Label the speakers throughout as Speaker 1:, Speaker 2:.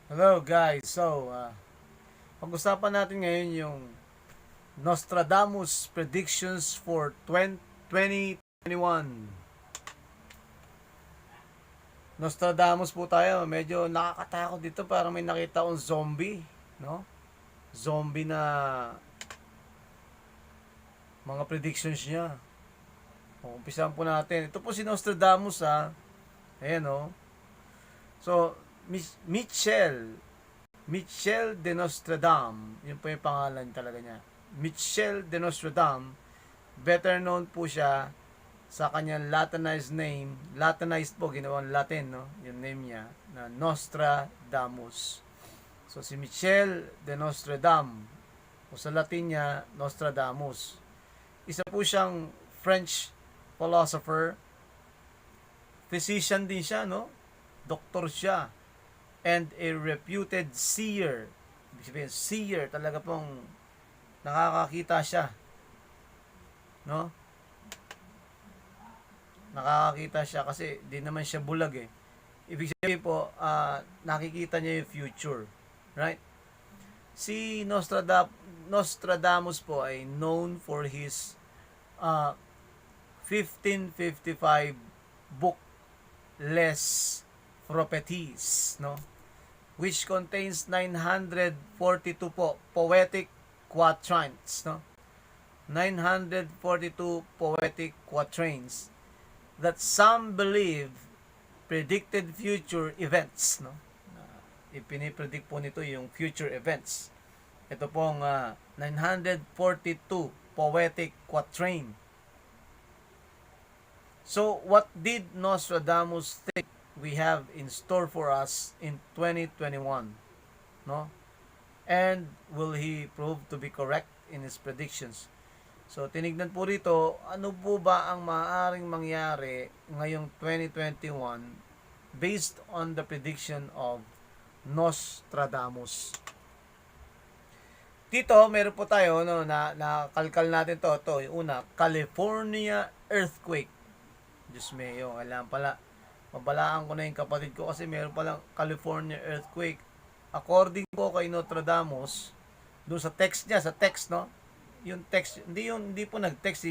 Speaker 1: Hello guys, pag-usapan natin ngayon yung Nostradamus predictions for 2021. Nostradamus po tayo, medyo nakakatakot dito, parang may nakita akong zombie, no? Zombie na mga predictions niya. Umpisahan po natin. Ito po si Nostradamus ha. Ayan o. So, Michel de Nostradam, yun po yung pangalan talaga niya. Michel de Nostradam, better known po siya sa kanyang Latinized name. Latinized po, ginawang Latin, no? Yung name niya, na Nostradamus. So, si Michel de Nostradam, o sa Latin niya, Nostradamus. Isa po siyang French philosopher. Physician din siya, no? Doktor siya. And a reputed seer. Ibig sabihin, seer, talaga pong nakakakita siya. No? Nakakakita siya kasi di naman siya bulag eh. Ibig sabihin po, nakikita niya yung future. Right? Si Nostradamus po ay known for his 1555 book Les Prophéties, no? Which contains 942 po poetic quatrains, no? 942 poetic quatrains that some believe predicted future events, no? Ipinipredict po nito yung future events. Ito pong 942 poetic quatrain. So, what did Nostradamus think we have in store for us in 2021? No? And will he prove to be correct in his predictions? So, tinignan po rito, ano po ba ang maaaring mangyari ngayong 2021 based on the prediction of Nostradamus? Dito, meron po tayo, no, nakalkal natin to. Yung una, California earthquake. Diyos mayo, alam pala. Mabalaan ko na yung kapatid ko kasi meron palang California earthquake. According po kay Nostradamus, doon sa text niya, no? Yung text, hindi po nag-text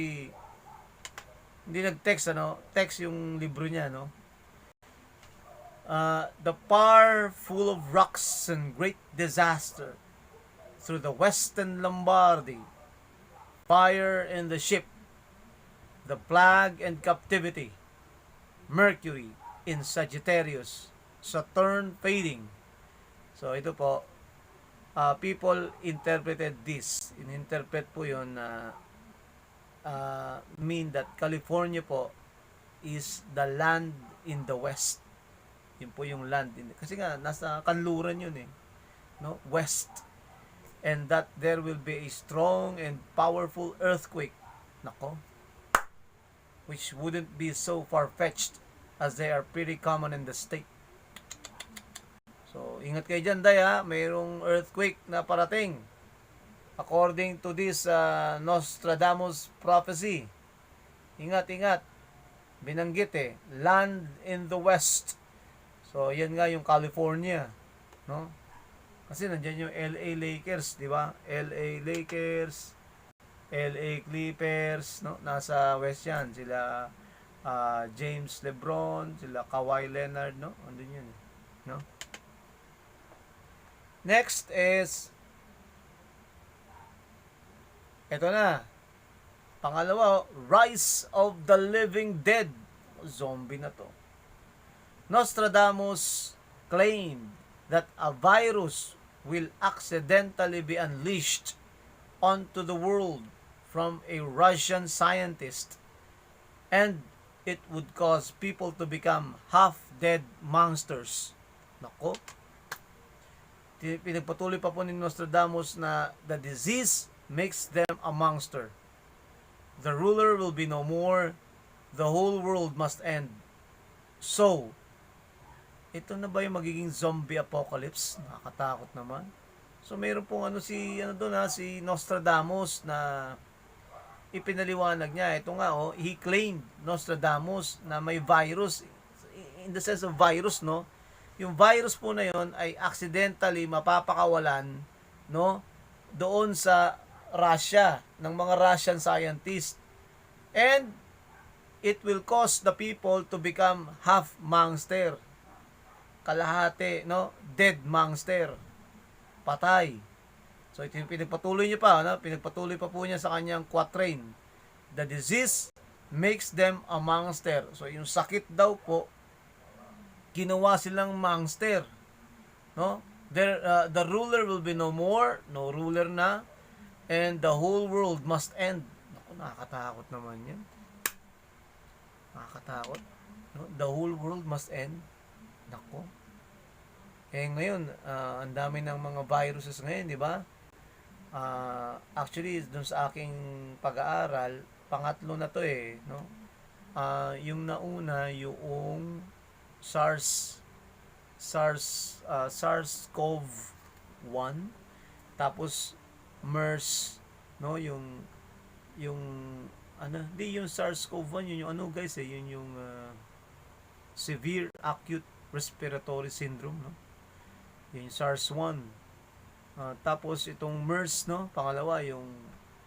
Speaker 1: text yung libro niya, no? The par full of rocks and great disaster through the western Lombardy, fire in the ship, the plague and captivity, Mercury in Sagittarius, Saturn fading. So ito po, people interpreted this. Ininterpret po yun na mean that California po is the land in the west. Yun po yung land. Kasi nga, nasa kanluran yun eh. No? West. And that there will be a strong and powerful earthquake. Nako. Which wouldn't be so far-fetched as they are pretty common in the state. So, ingat kayo dyan, day, ha? Mayroong earthquake na parating. According to this Nostradamus prophecy. Ingat, ingat. Binanggit eh. Land in the West. So, yan nga yung California. No? Kasi nandiyan yung LA Lakers, di ba? LA Lakers, LA Clippers, no? Nasa West yan. Sila James LeBron, sila Kawhi Leonard, no? Andun yun, no? Next is ito na. Pangalawa, Rise of the Living Dead. Zombie na to. Nostradamus claimed that a virus will accidentally be unleashed onto the world from a Russian scientist, and it would cause people to become half-dead monsters. Nako. Pinagpatuloy pa po ni Nostradamus na the disease makes them a monster. The ruler will be no more. The whole world must end. So, ito na ba yung magiging zombie apocalypse? Nakakatakot naman. So, mayroon pong si Nostradamus na ipinaliwanag niya. Ito nga, he claimed, Nostradamus, na may virus. In the sense of virus, no? Yung virus po na yon ay accidentally mapapakawalan, no, doon sa Russia ng mga Russian scientists, and it will cause the people to become half monster, kalahati, no, dead monster, patay. So ito yung pinagpatuloy niya pa, no? Pinagpatuloy pa po niya sa kanyang quatrain. The disease makes them a monster. So yung sakit daw po, ginawa silang monster, no? The ruler will be no more, no ruler na, and the whole world must end. Naku, nakakatakot naman yan. Nakakatakot. No? The whole world must end. Naku. Eh ngayon, ang dami ng mga viruses ngayon, di ba? Actually, dun sa aking pag-aaral, pangatlo na to eh, no? Yung nauna, yung SARS-CoV-1, tapos MERS, no, yung ano, di yung SARS-CoV-1, yun yung ano guys eh, yun yung severe acute respiratory syndrome, no? Yung SARS-1. Tapos itong MERS, no, pangalawa yung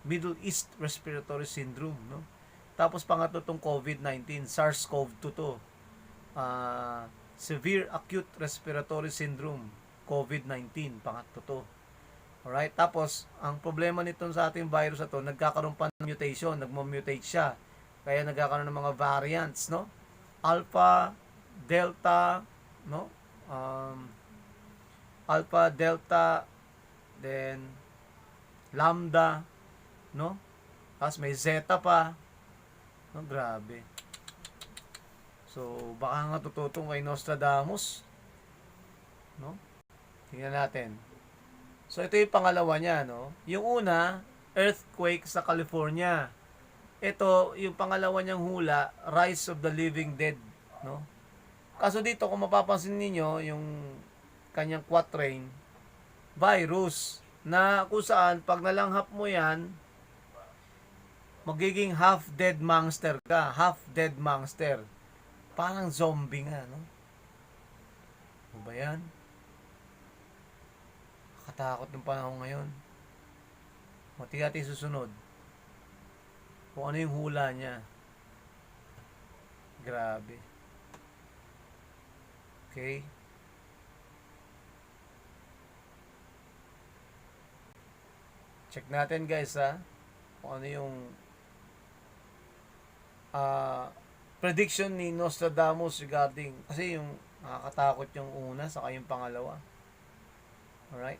Speaker 1: Middle East Respiratory Syndrome, no? Tapos pangatlo tong COVID-19, SARS-CoV-2 to. Severe Acute Respiratory Syndrome, COVID-19, pangatlo to. Alright, tapos ang problema nito sa ating virus na to, nagkakaroon pa ng mutation, nagmo-mutate siya. Kaya nagkakaroon ng mga variants, no? Alpha, Delta, no? Alpha, Delta, then Lambda, no? Tapos may Zeta pa. No, grabe. So, baka nga tututong kay Nostradamus, no? Tingnan natin. So, ito yung pangalawa niya, no? Yung una, earthquake sa California. Ito, yung pangalawa niyang hula, rise of the living dead, no? Kaso dito, kung mapapansin niyo yung kanyang quatrain, virus, na kung saan, pag nalanghap mo yan, magiging half-dead monster ka. Half-dead monster. Parang zombie nga, no? Ano ba yan? Nakatakot ng panahon ngayon. Mati-hati susunod. Kung ano yung hula niya. Grabe. Okay? Check natin guys ha. Kung ano yung prediction ni Nostradamus regarding, kasi yung nakakatakot yung una saka yung pangalawa. Alright?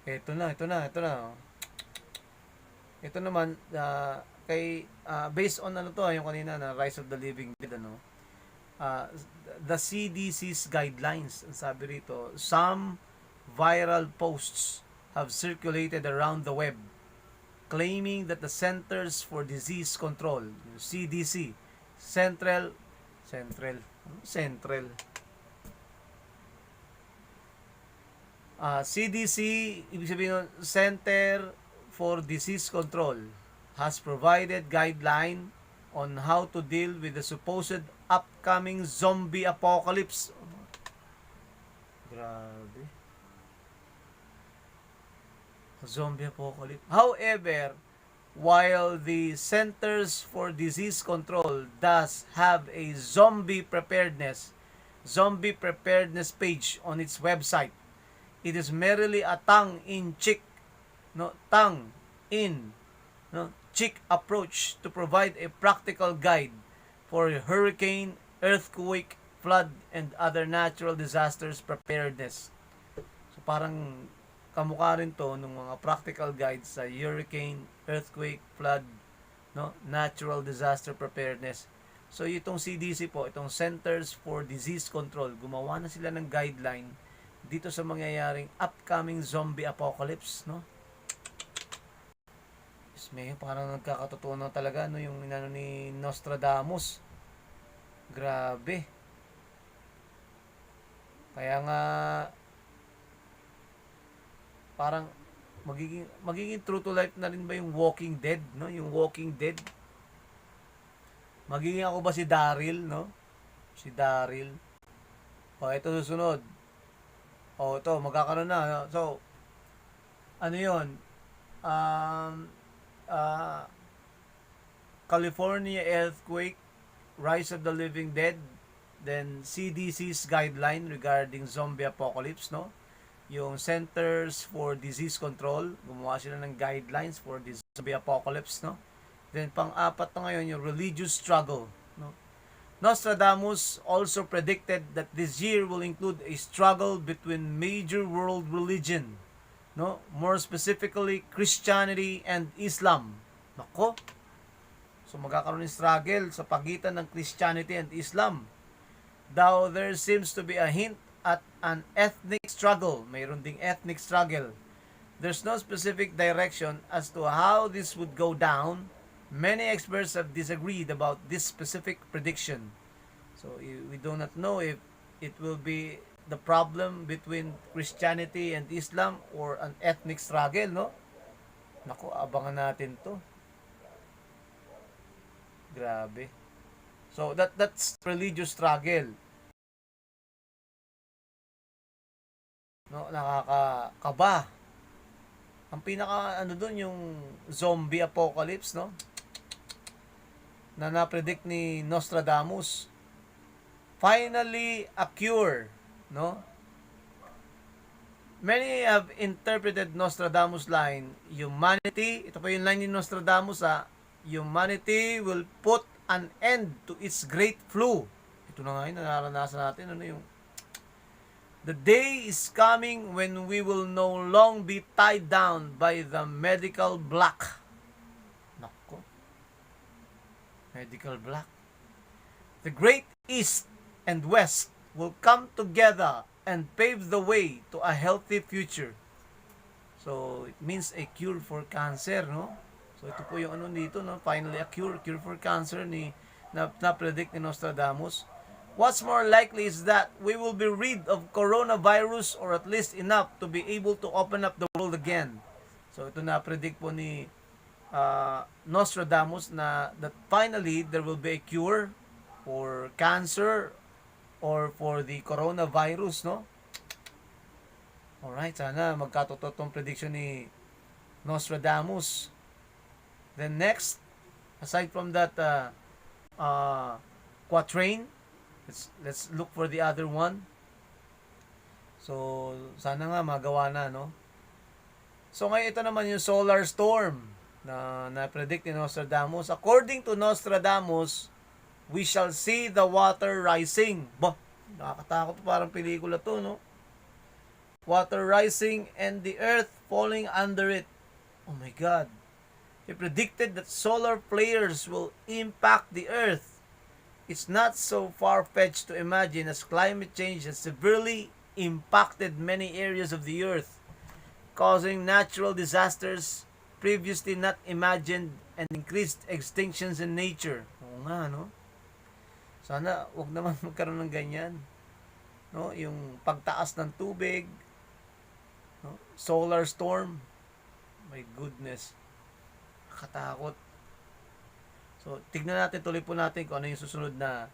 Speaker 1: Ito na. Ito naman, based on ano to, yung kanina na Rise of the Living Dead, ano, the CDC's guidelines, sabi rito, some viral posts have circulated around the web claiming that the Centers for Disease Control, CDC, Central, CDC, ibig sabihin Center for Disease Control, has provided guideline on how to deal with the supposed upcoming zombie apocalypse. Grabe. Zombie apocalypse. However, while the Centers for Disease Control does have a zombie preparedness page on its website, it is merely a tongue-in-cheek approach to provide a practical guide for hurricane, earthquake, flood, and other natural disasters preparedness. So parang kamukha rin to ng mga practical guides sa hurricane, earthquake, flood, no, natural disaster preparedness. So itong CDC po, itong Centers for Disease Control, gumawa na sila ng guideline dito sa mangyayaring upcoming zombie apocalypse, no? May parang nagkakatotoo na talaga, no, yung inano ni Nostradamus. Grabe. Kaya nga parang magiging true to life na rin ba yung Walking Dead, no? Yung Walking Dead. Magiging ako ba si Daryl, no? Si Daryl. O, ito susunod. O, ito, magkakaroon na. So, ano yun? Um, uh, California earthquake, rise of the living dead, then CDC's guideline regarding zombie apocalypse, no? Yung Centers for Disease Control, gumawa sila ng guidelines for the zombie apocalypse, no? Then pang-apat na ngayon yung religious struggle, no? Nostradamus also predicted that this year will include a struggle between major world religion, no? More specifically Christianity and Islam. Nako. So magkakaroon ng struggle sa pagitan ng Christianity and Islam. Though there seems to be a hint at an ethnic struggle. Mayroon ding ethnic struggle. There's no specific direction as to how this would go down. Many experts have disagreed about this specific prediction. So we do not know if it will be the problem between Christianity and Islam or an ethnic struggle, no? Naku, abangan natin to. Grabe. So that's religious struggle. No, nakakakaba. Ang pinaka ano doon yung zombie apocalypse, no? Na na-predict ni Nostradamus. Finally a cure, no? Many have interpreted Nostradamus line, humanity, ito pa yung line ni Nostradamus, humanity will put an end to its great flu. Ito na nga yun, nararanasan natin. Ano yung the day is coming when we will no longer be tied down by the medical block. Nako. Medical block. The great East and West will come together and pave the way to a healthy future. So, it means a cure for cancer, no? So ito po yung ano dito, no? Finally a cure for cancer na-predict ni Nostradamus. What's more likely is that we will be rid of coronavirus or at least enough to be able to open up the world again. So ito na-predict po ni Nostradamus na that finally there will be a cure for cancer or for the coronavirus, no? Alright, sana magkatotoo tong prediction ni Nostradamus. Then next, aside from that quatrain, let's look for the other one. So, sana nga magawa na, no? So, ngayon ito naman yung solar storm na predict ni Nostradamus. According to Nostradamus, we shall see the water rising. Bah, nakakatakot, parang pelikula to, no? Water rising and the earth falling under it. Oh my God. He predicted that solar flares will impact the earth. It's not so far-fetched to imagine as climate change has severely impacted many areas of the earth, causing natural disasters previously not imagined and increased extinctions in nature. Oo nga, no? Sana wag naman magkaroon ng ganyan. No? Yung pagtaas ng tubig, no? Solar storm. My goodness. Katakot. So, tignan natin, tuloy po natin kung ano yung susunod na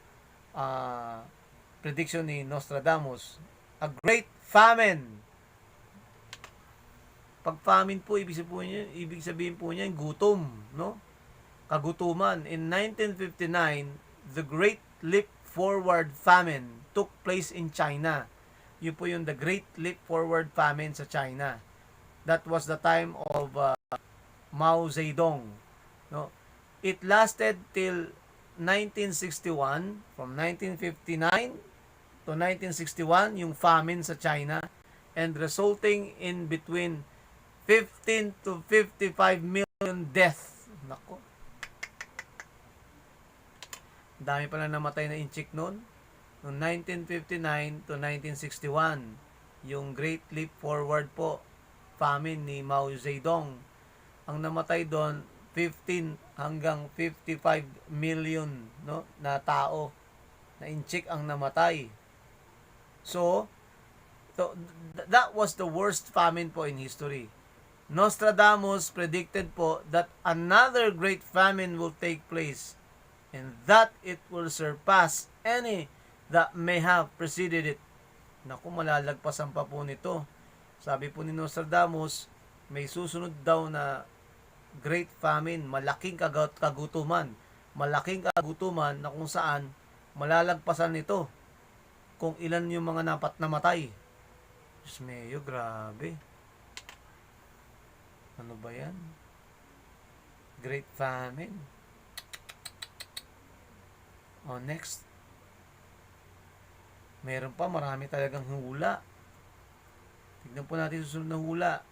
Speaker 1: prediction ni Nostradamus. A great famine. Pag famine po, ibig sabihin po niya yung gutom, no? Kagutuman. In 1959, the Great Leap Forward Famine took place in China. Yun po yung the Great Leap Forward Famine sa China. That was the time of Mao Zedong, no? It lasted till 1961, from 1959 to 1961 yung famine sa China, and resulting in between 15 to 55 million deaths. Nako. Dami pala namatay na inchik noon. Noong 1959 to 1961, yung Great Leap Forward po, famine ni Mao Zedong. Ang namatay doon 15 hanggang 55 million, no, na tao na inchik ang namatay. So that was the worst famine po in history. Nostradamus predicted po that another great famine will take place and that it will surpass any that may have preceded it. Naku, malalagpasan pa po nito. Sabi po ni Nostradamus, may susunod daw na great famine, malaking kagutuman. Malaking kagutuman na kung saan malalagpasan nito kung ilan yung mga namatay. Diyos meyo, grabe. Ano ba yan? Great famine. Oh, next. Meron pa, marami talagang hula. Tignan po natin susunod na hula.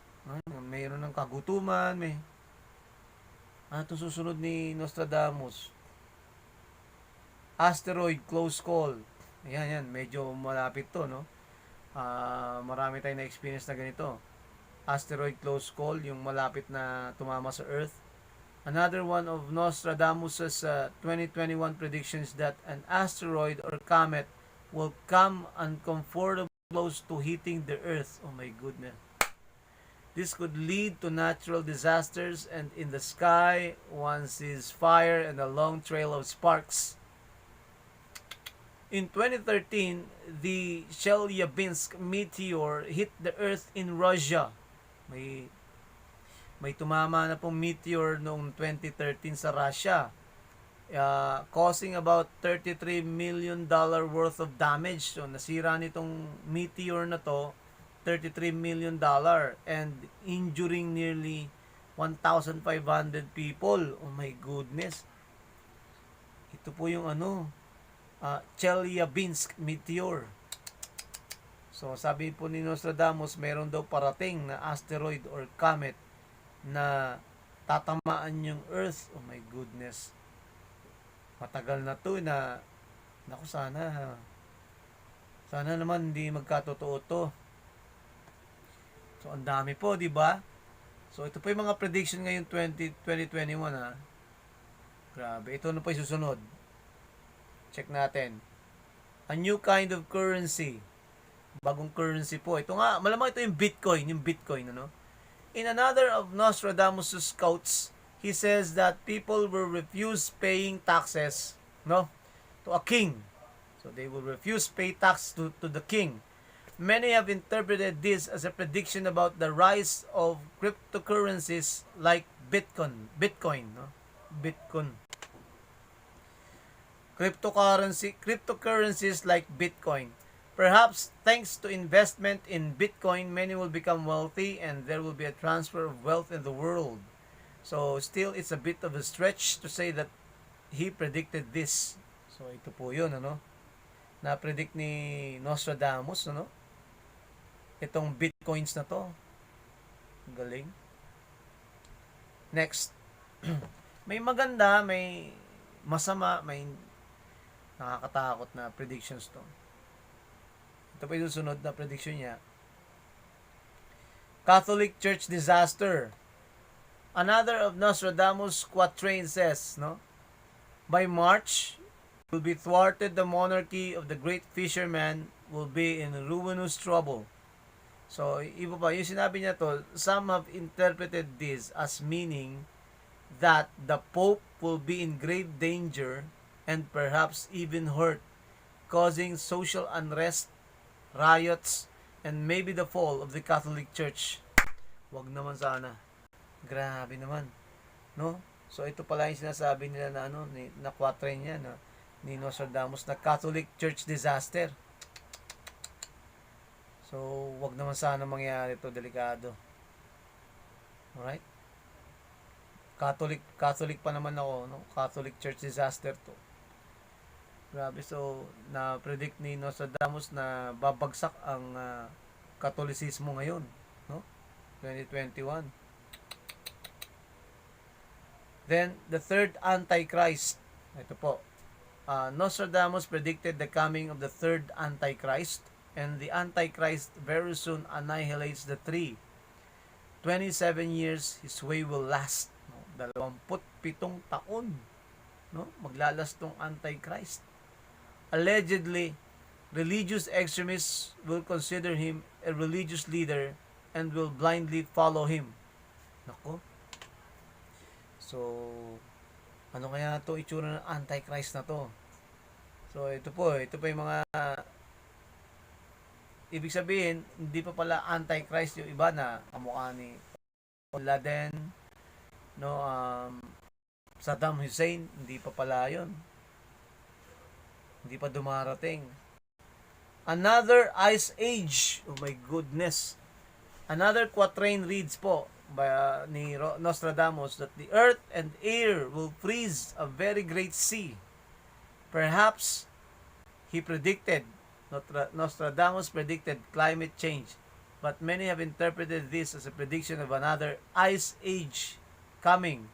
Speaker 1: Mayroon ng kagutuman, may... Ano itong susunod ni Nostradamus? Asteroid close call. Ayan, yan. Medyo malapit to, no? Marami tayong na-experience na ganito. Asteroid close call, yung malapit na tumama sa Earth. Another one of Nostradamus' 2021 predictions that an asteroid or comet will come uncomfortably close to hitting the Earth. Oh my goodness. This could lead to natural disasters, and in the sky, one sees fire and a long trail of sparks. In 2013, the Chelyabinsk meteor hit the Earth in Russia. May tumama na pong meteor noong 2013 sa Russia, causing about $33 million worth of damage. So, nasira nitong meteor na to, $33 million and injuring nearly 1,500 people. Oh my goodness. Ito po yung Chelyabinsk meteor. So, sabi po ni Nostradamus, meron daw parating na asteroid or comet na tatamaan yung Earth. Oh my goodness. Matagal na to na, naku, sana naman hindi magkatotoo to. So, ang dami po, di ba? So, ito po yung mga prediction ngayon 2021, ha. Grabe. Ito na po yung susunod. Check natin. A new kind of currency. Bagong currency po. Ito nga, malamang ito yung Bitcoin, ano? In another of Nostradamus' quotes, he says that people will refuse paying taxes, no, to a king. So, they will refuse pay tax to the king. Many have interpreted this as a prediction about the rise of cryptocurrencies like Bitcoin, no? Bitcoin. Cryptocurrencies like Bitcoin. Perhaps thanks to investment in Bitcoin, many will become wealthy and there will be a transfer of wealth in the world. So still, it's a bit of a stretch to say that he predicted this. So ito po yun, ano? Na-predict ni Nostradamus, ano? Itong Bitcoins na to. Galing. Next. May maganda, may masama, may nakakatakot na predictions to. Ito pa yung susunod na prediction niya. Catholic Church disaster. Another of Nostradamus' quatrain says, no? By March, will be thwarted the monarchy of the great fisherman will be in ruinous trouble. So, iba pa, yung sinabi niya to, some have interpreted this as meaning that the Pope will be in grave danger and perhaps even hurt, causing social unrest, riots, and maybe the fall of the Catholic Church. Wag naman sana. Grabe naman. No? So, ito pala yung sinasabi nila na na quatrain niya, ni Nostradamus, na Catholic Church disaster. So, wag naman sana mangyari to, delikado. Alright? Catholic pa naman ako, no? Catholic Church disaster to. Grabe, so na-predict ni Nostradamus na babagsak ang Katolisismo ngayon, no? 2021. Then, the third Antichrist. Ito po. Nostradamus predicted the coming of the third Antichrist, and the Antichrist very soon annihilates the three. 27 years his way will last. 27 taon, no? Maglalas tong Antichrist. Allegedly, religious extremists will consider him a religious leader and will blindly follow him. Nako. So, ano kaya to itsura ng Antichrist na to? So, ito po yung mga ibig sabihin, hindi pa pala antichrist yung iba na kamukha ni Laden, no, Saddam Hussein, hindi pa pala yun. Hindi pa dumarating. Another ice age. Oh my goodness. Another quatrain reads po by, ni Nostradamus that the earth and air will freeze a very great sea. Perhaps he predicted, Nostradamus predicted climate change, but many have interpreted this as a prediction of another ice age coming.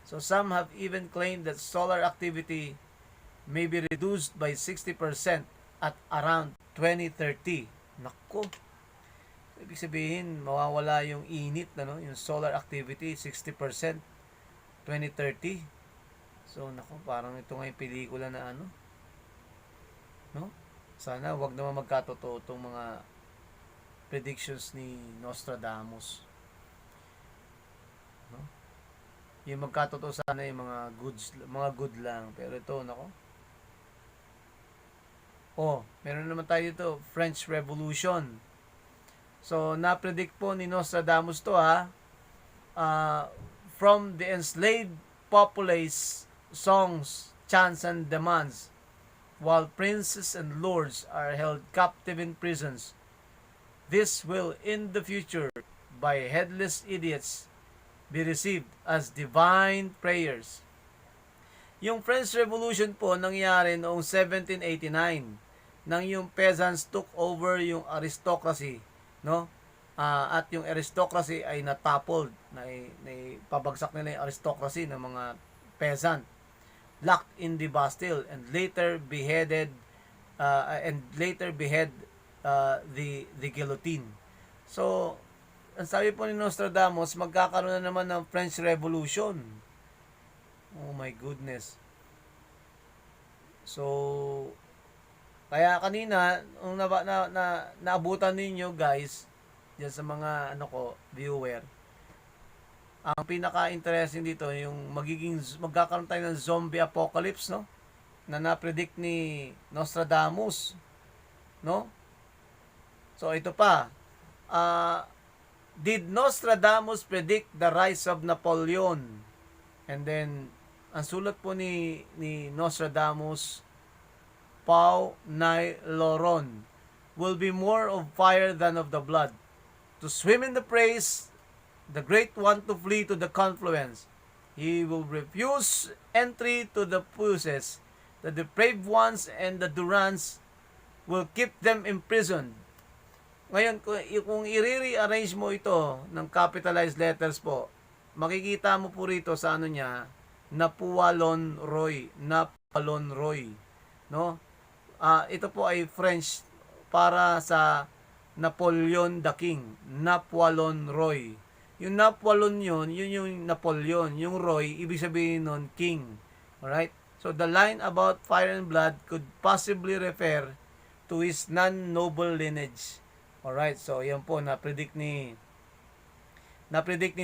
Speaker 1: So some have even claimed that solar activity may be reduced by 60% at around 2030. Nako. Ibig sabihin, mawawala yung init, ano, yung solar activity, 60%, 2030. So, nako, parang ito nga yung pelikula na ano, no? Sana wag naman magkatotoo itong mga predictions ni Nostradamus. No? Yung magkatotoo sana yung mga good lang. Pero ito, nako. Oh, meron naman tayo dito, French Revolution. So, na-predict po ni Nostradamus to from the enslaved populace, songs, chants, and demands, while princes and lords are held captive in prisons. This will, in the future, by headless idiots, be received as divine prayers. Yung French Revolution po nangyari noong 1789 nang yung peasants took over yung aristocracy, no? At yung aristocracy ay natapoled, na pabagsak nila yung aristocracy ng mga peasant, locked in the Bastille, and later behead the guillotine. So, ang sabi po ni Nostradamus, magkakaroon na naman ng French Revolution. Oh my goodness. So, kaya kanina, nung naabutan ninyo guys, dyan sa mga viewer, ang pinaka-interesting dito, yung magkakaroon tayo ng zombie apocalypse, no? Na na-predict ni Nostradamus, no? So, ito pa. Did Nostradamus predict the rise of Napoleon? And then, ang sulat po ni Nostradamus, Pau Nai Loron, will be more of fire than of the blood. To swim in the praise, the great one to flee to the confluence. He will refuse entry to the puces. The depraved ones and the Durans will keep them imprisoned. Ngayon, kung i-rearrange mo ito ng capitalized letters po, makikita mo po rito sa ano niya, Napoleon Roy, no? Ito po ay French para sa Napoleon the King, Napoleon Roy. Yung Napoleon yun yung Napoleon. Yung Roy, ibig sabihin nun, King. Alright? So, the line about fire and blood could possibly refer to his non-noble lineage. Alright, so yan po, na-predict ni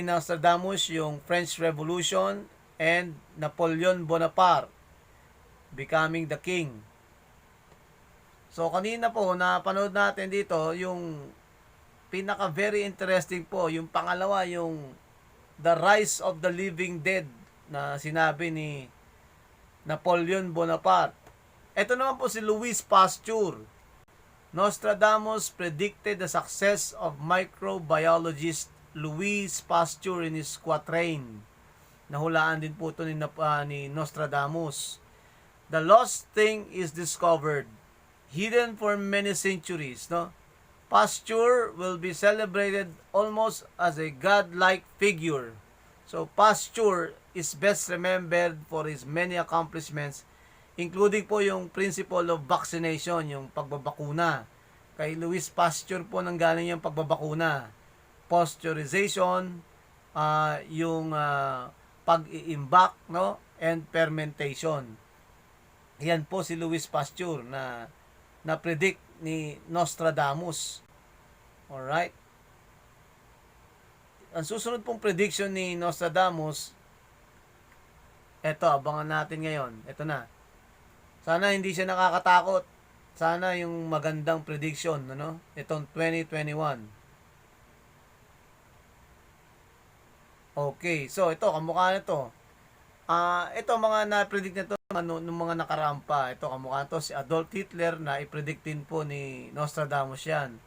Speaker 1: Nostradamus yung French Revolution and Napoleon Bonaparte becoming the king. So, kanina po, napanood natin dito, yung pinaka very interesting po, yung pangalawa, yung The Rise of the Living Dead na sinabi ni Napoleon Bonaparte. Ito naman po si Louis Pasteur. Nostradamus predicted the success of microbiologist Louis Pasteur in his quatrain. Nahulaan din po ito ni Nostradamus. The lost thing is discovered, hidden for many centuries, no? Pasteur will be celebrated almost as a godlike figure. So Pasteur is best remembered for his many accomplishments, including po yung principle of vaccination, yung pagbabakuna. Kay Louis Pasteur po nanggaling yung pagbabakuna. Pasteurization, yung pag-iimbak, no? And fermentation. Yan po si Louis Pasteur na predict ni Nostradamus. Alright? Ang susunod pong prediction ni Nostradamus, eto, abangan natin ngayon. Eto na. Sana hindi siya nakakatakot. Sana yung magandang prediction, ano? Itong 2021. Okay, so ito, kamukha nito. Ito mga na-predict nito nung mga nakaraan pa. Ito, kamukha nito, si Adolf Hitler na i-predict din po ni Nostradamus yan.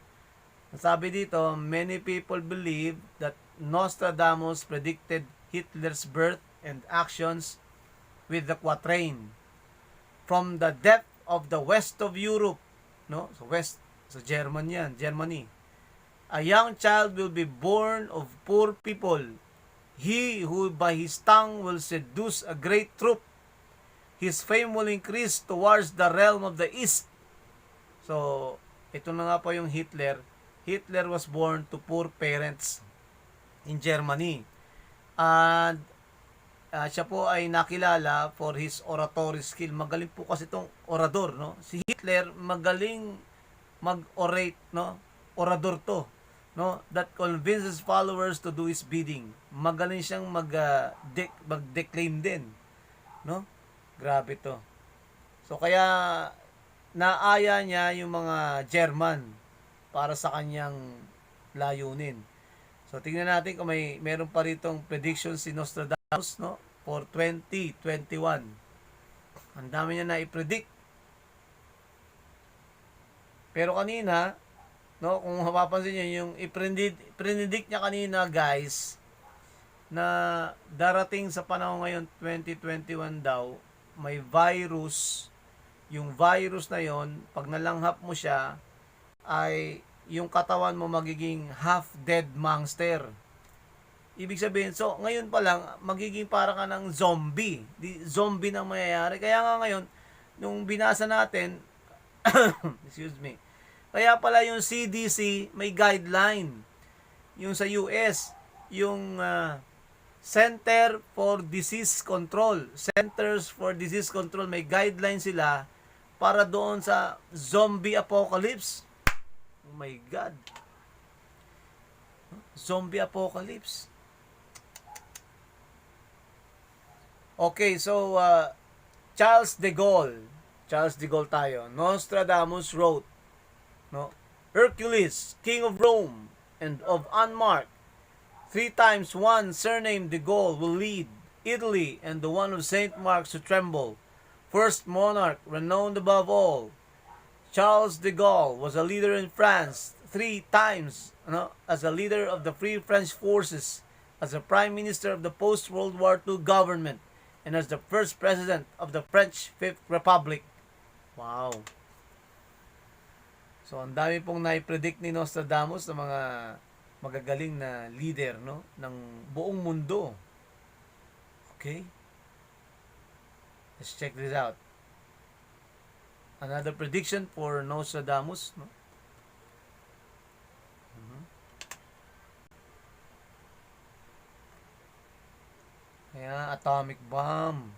Speaker 1: Sabi dito, many people believe that Nostradamus predicted Hitler's birth and actions with the quatrain. From the depth of the west of Europe, no? So west, so Germany. A young child will be born of poor people. He who by his tongue will seduce a great troop. His fame will increase towards the realm of the east. So, ito na nga po yung Hitler. Hitler was born to poor parents in Germany. And siya po ay nakilala for his oratory skill. Magaling po kasi itong orador, no? Si Hitler magaling mag-orate, no? Orador to, no? That convinces followers to do his bidding. Magaling siyang mag-declaim din, no? Grabe to. So kaya naaya niya yung mga German para sa kanyang layunin. So tingnan natin kung meron pa ritong prediction si Nostradamus, no, for 2021. Ang dami niya na i-predict. Pero kanina, no, kung mapapansin niyo yung i-predict niya kanina, guys, na darating sa panahon ngayon 2021 daw, may virus. Yung virus na yon, pag nalanghap mo siya, ay yung katawan mo magiging half-dead monster. Ibig sabihin, so ngayon pa lang, magiging para ka ng zombie. Zombie na mayayari. Kaya nga ngayon, nung binasa natin, excuse me, kaya pala yung CDC may guideline. Yung sa US, yung Center for Disease Control, Centers for Disease Control, may guideline sila para doon sa zombie apocalypse. Oh my God. Zombie apocalypse. Okay, so Charles de Gaulle tayo. Nostradamus wrote, no, Hercules, king of Rome and of Unmark, 3 times one surnamed de Gaulle will lead Italy and the one of Saint Mark's to tremble. First monarch, renowned above all, Charles de Gaulle was a leader in France 3 times, as a leader of the Free French Forces, as a prime minister of the post-World War II government, and as the first president of the French Fifth Republic. Wow. So, ang dami pong naipredict ni Nostradamus ng mga magagaling na leader, no, ng buong mundo. Okay? Let's check this out. Another prediction for Nostradamus, no? Kaya atomic bomb.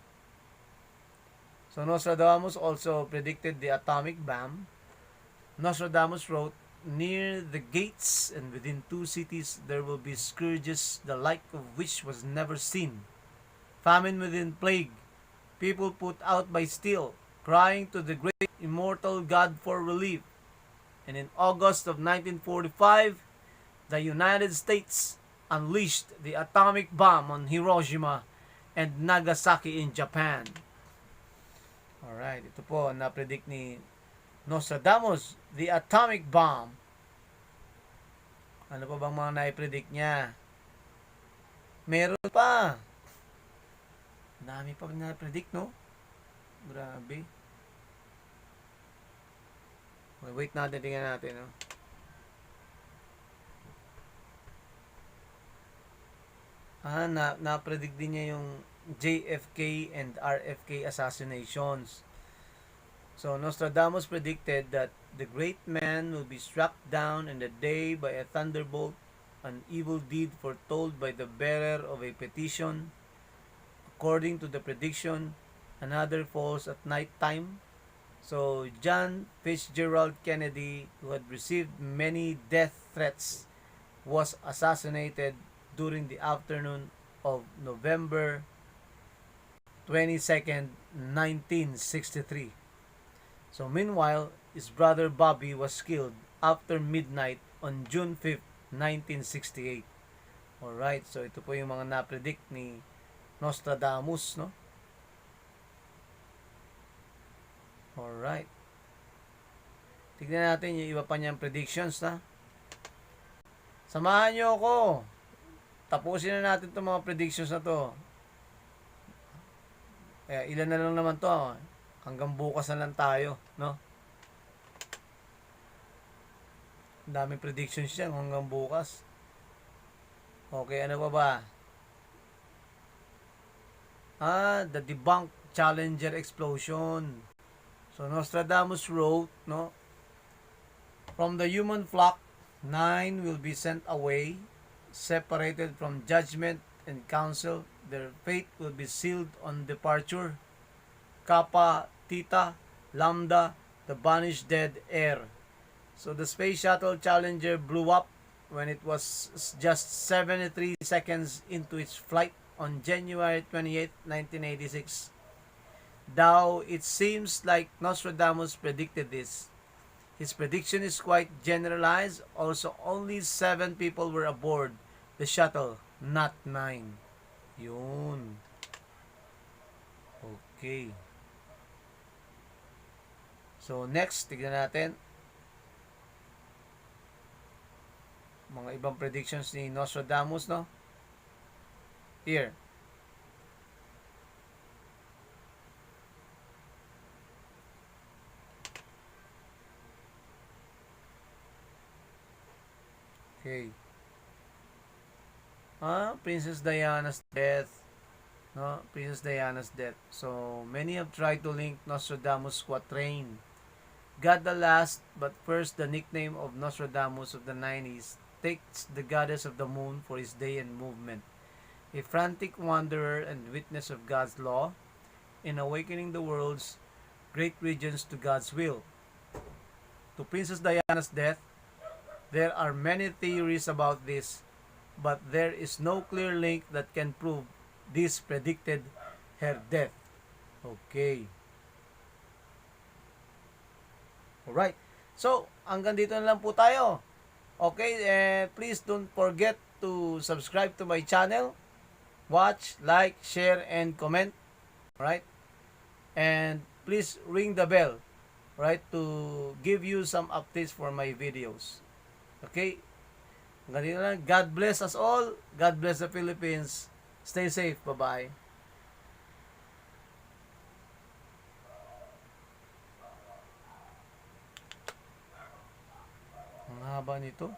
Speaker 1: So Nostradamus also predicted the atomic bomb. Nostradamus wrote, near the gates and within 2 cities there will be scourges the like of which was never seen. Famine within plague. People put out by steel, crying to the great immortal God for relief. And in August of 1945, the United States unleashed the atomic bomb on Hiroshima and Nagasaki in Japan. Alright, ito po na-predict ni Nostradamus, the atomic bomb. Ano pa bang mga na-predict niya? Meron pa. Dami pa na-predict, no? Grabe. Wait natin, tingnan natin, no? Na-predict din niya yung JFK and RFK assassinations. So, Nostradamus predicted that the great man will be struck down in the day by a thunderbolt, an evil deed foretold by the bearer of a petition. According to the prediction, another falls at night time. So, John Fitzgerald Kennedy, who had received many death threats, was assassinated during the afternoon of November 22nd, 1963. So meanwhile, his brother Bobby was killed after midnight on June 5th, 1968. Alright, so ito po yung mga na-predict ni Nostradamus, no? Alright. Tignan natin yung iba pa niyang predictions, na. Samahan niyo ako. Tapusin na natin itong mga predictions na to. Kaya ilan na lang naman to. Hanggang bukas na lang tayo, no? Daming predictions yan hanggang bukas. Okay, ano pa ba? The debunked Challenger explosion. So Nostradamus wrote, no? From the human flock, 9 will be sent away, separated from judgment and counsel. Their fate will be sealed on departure. Kappa, Theta, Lambda, the banished dead air. So the Space Shuttle Challenger blew up when it was just 73 seconds into its flight on January 28, 1986. Though it seems like Nostradamus predicted this, his prediction is quite generalized. Also, only 7 people were aboard the shuttle, not 9. Yun. Okay. So, next, tignan natin mga ibang predictions ni Nostradamus, no? Here. Okay. Princess Diana's death. No, Princess Diana's death. So, many have tried to link Nostradamus' quatrain. God the last, but first the nickname of Nostradamus of the 90s takes the goddess of the moon for his day and movement. A frantic wanderer and witness of God's law in awakening the world's great regions to God's will. To Princess Diana's death, there are many theories about this, but there is no clear link that can prove this predicted her death. Okay. Alright. So, hanggang dito na lang po tayo. Okay, please don't forget to subscribe to my channel. Watch, like, share, and comment. Alright? And please ring the bell, right, to give you some updates for my videos. Okay? Ganito lang. God bless us all. God bless the Philippines. Stay safe. Bye-bye. Ang haba nito.